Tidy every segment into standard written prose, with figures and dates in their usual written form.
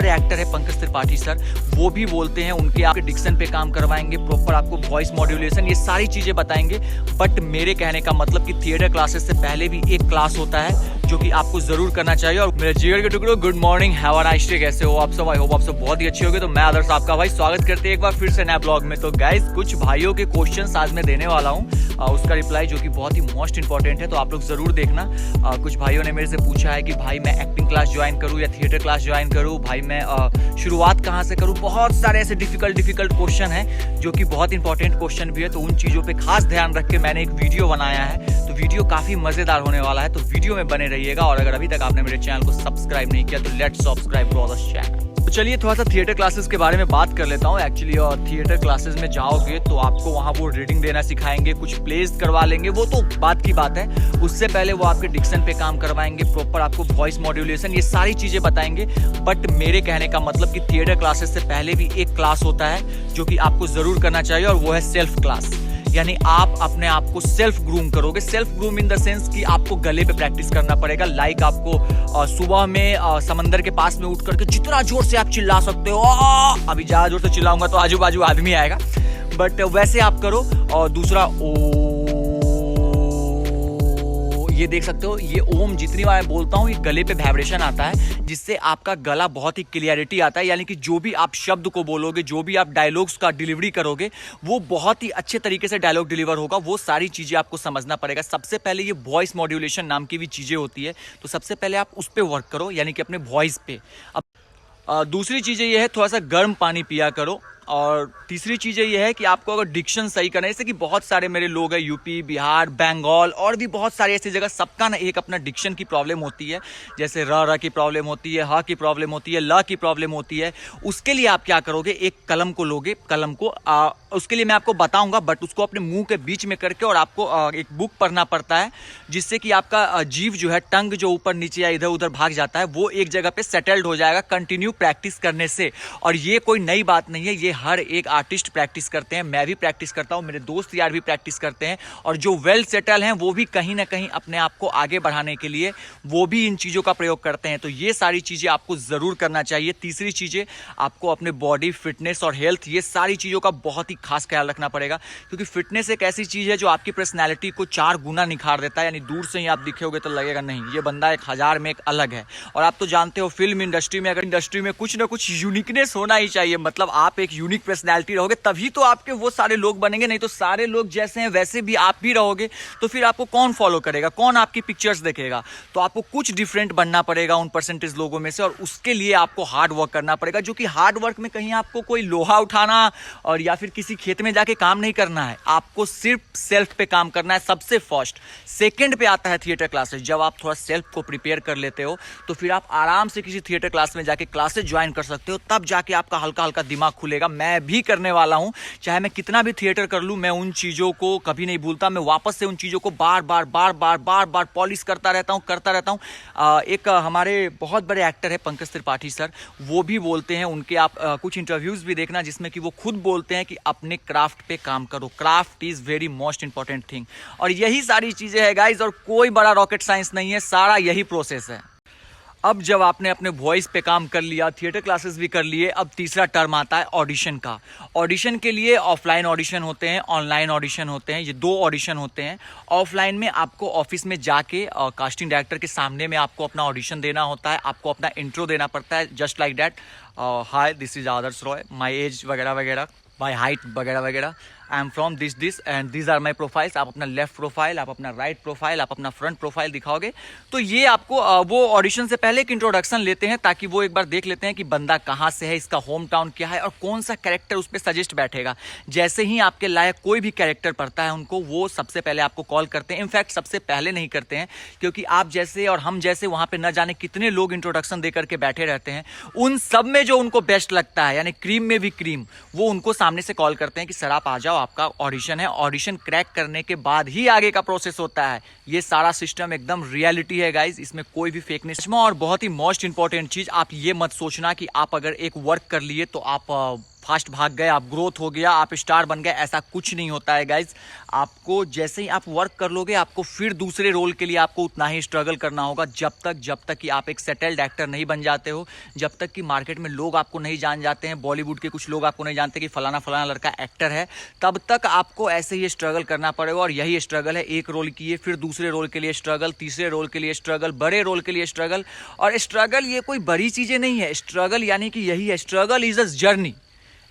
बड़े एक्टर है पंकज त्रिपाठी सर, वो भी बोलते हैं, उनके आपके डिक्शन पे काम करवाएंगे, प्रॉपर आपको वॉइस मॉड्यूलेशन, ये सारी चीजें बताएंगे। बट मेरे कहने का मतलब कि थिएटर क्लासेस से पहले भी एक क्लास होता है जो कि आपको जरूर करना चाहिए। और मेरे जिगर के टुकड़ों, good morning, have a nice day, कैसे हो आप सब? आई होप आप सब बहुत ही अच्छे होंगे। तो मैं आदर्श आपका भाई स्वागत करते हैं एक बार फिर से नया ब्लॉग में। तो गाइस कुछ भाइयों के क्वेश्चंस आज मैं देने वाला हूँ, उसका रिप्लाई जो कि बहुत ही मोस्ट इंपॉर्टेंट है, तो आप लोग जरूर देखना। कुछ भाइयों ने मेरे से पूछा है कि भाई मैं एक्टिंग क्लास ज्वाइन करूँ या थिएटर क्लास ज्वाइन करूँ, भाई मैं शुरुआत कहाँ से करूँ। बहुत सारे ऐसे डिफिकल्ट क्वेश्चन है जो कि बहुत इंपॉर्टेंट क्वेश्चन भी है, तो उन चीज़ों पे खास ध्यान रख के मैंने एक वीडियो बनाया है। तो वीडियो काफ़ी मज़ेदार होने वाला है, तो वीडियो में बने रहिएगा। और अगर अभी तक आपने मेरे चैनल को सब्सक्राइब नहीं किया तो let's subscribe to our channel. तो चलिए थोड़ा सा थिएटर क्लासेस के बारे में बात कर लेता हूँ एक्चुअली। और थिएटर क्लासेस में जाओगे तो आपको वहाँ वो रीडिंग देना सिखाएंगे, कुछ प्लेस करवा लेंगे, वो तो बात की बात है। उससे पहले वो आपके डिक्शन पे काम करवाएंगे, प्रॉपर आपको वॉइस मॉड्यूलेशन, ये सारी चीज़ें बताएंगे। बट मेरे कहने का मतलब कि थिएटर क्लासेस से पहले भी एक क्लास होता है जो कि आपको ज़रूर करना चाहिए, और वो है सेल्फ क्लास। यानी आप अपने आप को सेल्फ ग्रूम करोगे। Self groom in the sense कि आपको गले पे प्रैक्टिस करना पड़ेगा। लाइक आपको सुबह में समंदर के पास में उठ करके जितना जोर से आप चिल्ला सकते हो, अभी ज़्यादा जोर से चिल्लाऊंगा तो आजू बाजू आदमी आएगा, बट वैसे आप करो। और दूसरा ये देख सकते हो, ये ओम जितनी बार बोलता हूँ ये गले पे वाइब्रेशन आता है, जिससे आपका गला बहुत ही क्लियरिटी आता है। यानी कि जो भी आप शब्द को बोलोगे, जो भी आप डायलॉग्स का डिलीवरी करोगे, वो बहुत ही अच्छे तरीके से डायलॉग डिलीवर होगा। वो सारी चीज़ें आपको समझना पड़ेगा। सबसे पहले ये वॉइस मॉड्यूलेशन नाम की भी चीज़ें होती है, तो सबसे पहले आप उस पर वर्क करो, यानी कि अपने वॉइस पे। अब दूसरी चीज़ें ये है, थोड़ा सा गर्म पानी पिया करो। और तीसरी चीज़ ये है कि आपको अगर डिक्शन सही करना है, जैसे कि बहुत सारे मेरे लोग हैं यूपी, बिहार, बंगाल और भी बहुत सारी ऐसी जगह, सबका ना एक अपना डिक्शन की प्रॉब्लम होती है। जैसे र की प्रॉब्लम होती है, ह की प्रॉब्लम होती है, ल की प्रॉब्लम होती है। उसके लिए आप क्या करोगे, एक कलम को लोगे, कलम को उसके लिए मैं आपको बताऊंगा, बट उसको अपने मुंह के बीच में करके, और आपको एक बुक पढ़ना पड़ता है, जिससे कि आपका जीव जो है, टंग जो ऊपर नीचे या इधर उधर भाग जाता है, वो एक जगह पे सेटल्ड हो जाएगा कंटिन्यू प्रैक्टिस करने से। और ये कोई नई बात नहीं है, ये हर एक आर्टिस्ट प्रैक्टिस करते हैं, मैं भी प्रैक्टिस करता हूं, मेरे दोस्त यार भी प्रैक्टिस करते हैं। और जो वेल सेटल हैं वो भी कहीं ना कहीं अपने आप को आगे बढ़ाने के लिए वो भी इन चीज़ों का प्रयोग करते हैं। तो ये सारी चीज़ें आपको ज़रूर करना चाहिए। तीसरी चीज़ें, आपको अपने बॉडी फिटनेस और हेल्थ, ये सारी चीज़ों का बहुत ही खास ख्याल रखना पड़ेगा, क्योंकि फिटनेस एक ऐसी चीज़ है जो आपकी पर्सनैलिटी को 4 गुना निखार देता है। यानी दूर से ही आप दिखेगे तो लगेगा नहीं, ये बंदा 1000 में एक अलग है। और आप तो जानते हो फिल्म इंडस्ट्री में, अगर इंडस्ट्री में कुछ ना कुछ यूनिकनेस होना ही चाहिए, मतलब आप एक यूनिक पर्सनैलिटी रहोगे तभी तो आपके वो सारे लोग बनेंगे। नहीं तो सारे लोग जैसे हैं वैसे भी आप भी रहोगे, तो फिर आपको कौन फॉलो करेगा, कौन आपकी पिक्चर्स देखेगा? तो आपको कुछ डिफरेंट बनना पड़ेगा उन परसेंटेज लोगों में से, और उसके लिए आपको हार्ड वर्क करना पड़ेगा। जो कि हार्ड वर्क में कहीं आपको कोई लोहा उठाना और या फिर किसी खेत में जाके काम नहीं करना है, आपको सिर्फ सेल्फ पे काम करना है सबसे फर्स्ट। सेकंड पे आता है थिएटर क्लासेस। जब आप थोड़ा सेल्फ को प्रिपेयर कर लेते हो तो फिर आप आराम से किसी थिएटर क्लास में जाके क्लासेस ज्वाइन कर सकते हो, तब जाके आपका हल्का हल्का दिमाग खुलेगा। मैं भी करने वाला हूं, चाहे मैं कितना भी थिएटर कर लूं, मैं उन चीजों को कभी नहीं भूलता। मैं वापस से उन चीजों को बार बार पॉलिश करता रहता हूं। एक हमारे बहुत बड़े एक्टर है पंकज त्रिपाठी सर, वो भी बोलते हैं, उनके आप कुछ इंटरव्यूज भी देखना, जिसमें कि वो खुद बोलते हैं कि अपने क्राफ्ट पे काम करो। Craft is very most important thing. और यही सारी चीजें है गाइज, और कोई बड़ा रॉकेट साइंस नहीं है, सारा यही प्रोसेस है। अब जब आपने अपने वॉइस पे काम कर लिया, थिएटर क्लासेस भी कर लिए, अब तीसरा टर्म आता है ऑडिशन का। ऑडिशन के लिए ऑफलाइन ऑडिशन होते हैं, ऑनलाइन ऑडिशन होते हैं, ये 2 ऑडिशन होते हैं। ऑफलाइन में आपको ऑफिस में जाके कास्टिंग डायरेक्टर के सामने में आपको अपना ऑडिशन देना होता है, आपको अपना इंट्रो देना पड़ता है, just like that, hi this is Adarsh Roy, my age वगैरह वगैरह, माई हाइट वगैरह वगैरह, I am from this and this are my profiles. आप अपना लेफ्ट प्रोफाइल, आप अपना राइट प्रोफाइल, आप अपना फ्रंट प्रोफाइल दिखाओगे। तो ये आपको वो ऑडिशन से पहले एक इंट्रोडक्शन लेते हैं, ताकि वो एक बार देख लेते हैं कि बंदा कहाँ से है, इसका होम टाउन क्या है और कौन सा कैरेक्टर उस पर सजेस्ट बैठेगा। जैसे ही आपके लायक कोई भी कैरेक्टर पड़ता है उनको, वो सबसे पहले आपको कॉल करते हैं। इनफैक्ट सबसे पहले नहीं करते हैं, क्योंकि आप जैसे और हम जैसे वहाँ पे न जाने कितने लोग इंट्रोडक्शन दे करके बैठे रहते हैं। उन सब में जो उनको बेस्ट लगता है, यानी क्रीम में भी क्रीम, वो उनको सामने से कॉल करते हैं कि सर आप आ जाओ, आपका ऑडिशन है। ऑडिशन क्रैक करने के बाद ही आगे का प्रोसेस होता है। ये सारा सिस्टम एकदम रियलिटी है गाइज, इसमें कोई भी फेकनेस। और बहुत ही मोस्ट इंपॉर्टेंट चीज, आप ये मत सोचना कि आप अगर एक वर्क कर लिए तो आप फास्ट भाग गए, आप ग्रोथ हो गया, आप स्टार बन गए, ऐसा कुछ नहीं होता है गाइज। आपको जैसे ही आप वर्क कर लोगे, आपको फिर दूसरे रोल के लिए आपको उतना ही स्ट्रगल करना होगा, जब तक कि आप एक सेटल्ड एक्टर नहीं बन जाते हो, जब तक कि मार्केट में लोग आपको नहीं जान जाते हैं, बॉलीवुड के कुछ लोग आपको नहीं जानते कि फलाना फलाना लड़का एक्टर है, तब तक आपको ऐसे ही स्ट्रगल करना पड़ेगा। और यही स्ट्रगल है, एक रोल किए, फिर दूसरे रोल के लिए स्ट्रगल, तीसरे रोल के लिए स्ट्रगल, बड़े रोल के लिए स्ट्रगल। और स्ट्रगल ये कोई बड़ी चीजें नहीं है, स्ट्रगल यानी कि यही है, struggle is a journey,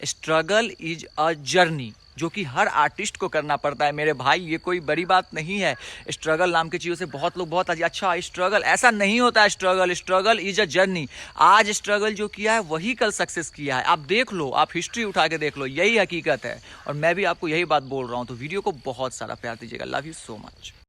struggle is a journey, जो कि हर आर्टिस्ट को करना पड़ता है मेरे भाई, ये कोई बड़ी बात नहीं है। स्ट्रगल नाम की चीज़ों से बहुत लोग बहुत अच्छा स्ट्रगल, ऐसा नहीं होता है struggle, struggle is a journey. आज स्ट्रगल जो किया है वही कल सक्सेस किया है, आप देख लो, आप हिस्ट्री उठा के देख लो, यही हकीकत है। और मैं भी आपको यही बात बोल रहा हूँ, तो वीडियो को बहुत सारा प्यार दीजिएगा। Love you so much.